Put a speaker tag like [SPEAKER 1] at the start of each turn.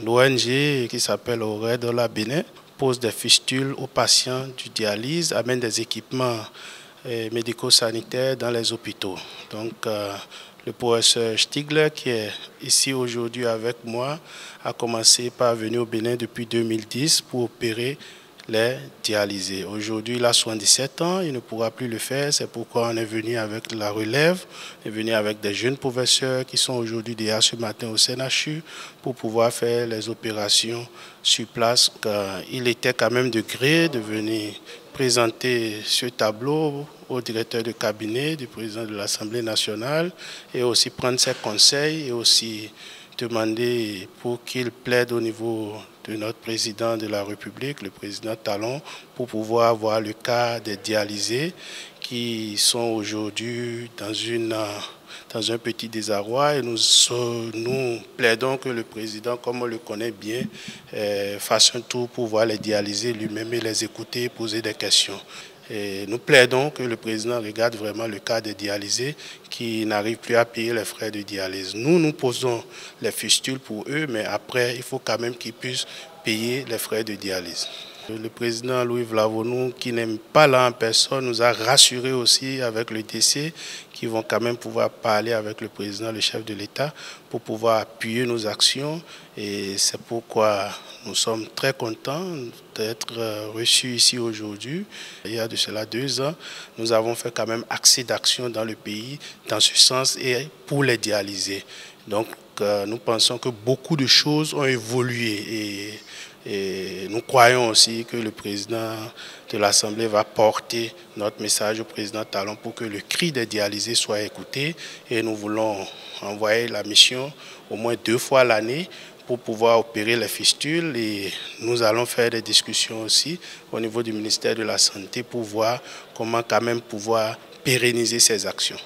[SPEAKER 1] L'ONG qui s'appelle Aurore de la Bénin pose des fistules aux patients du dialyse, amène des équipements médico-sanitaires dans les hôpitaux. Donc, le professeur Stigler, qui est ici aujourd'hui avec moi, a commencé par venir au Bénin depuis 2010 pour opérer les dialysés. Aujourd'hui, il a 77 ans, il ne pourra plus le faire. C'est pourquoi on est venu avec la relève, on est venu avec des jeunes professeurs qui sont aujourd'hui déjà ce matin au CNHU pour pouvoir faire les opérations sur place. Il était quand même de gré de venir présenter ce tableau au directeur de cabinet du président de l'Assemblée nationale et aussi prendre ses conseils et aussi demander pour qu'il plaide au niveau de notre président de la République, le président Talon, pour pouvoir voir le cas des dialysés qui sont aujourd'hui dans un petit désarroi et nous plaidons que le président, comme on le connaît bien, fasse un tour pour voir les dialysés lui-même et les écouter et poser des questions. Et nous plaidons que le président regarde vraiment le cas des dialysés qui n'arrivent plus à payer les frais de dialyse. Nous posons les fistules pour eux, mais après, il faut quand même qu'ils puissent payer les frais de dialyse. Le président Louis Vlavonou, qui n'aime pas là en personne, nous a rassurés aussi avec le DC qui vont quand même pouvoir parler avec le président, le chef de l'État, pour pouvoir appuyer nos actions. Et c'est pourquoi nous sommes très contents d'être reçus ici aujourd'hui. Il y a de cela 2 ans, nous avons fait quand même accès d'action dans le pays, dans ce sens, et pour les dialysés. Donc, nous pensons que beaucoup de choses ont évolué et nous croyons aussi que le président de l'Assemblée va porter notre message au président Talon pour que le cri des dialysés soit écouté. Et nous voulons envoyer la mission au moins 2 fois l'année pour pouvoir opérer les fistules. Et nous allons faire des discussions aussi au niveau du ministère de la Santé pour voir comment quand même pouvoir pérenniser ces actions.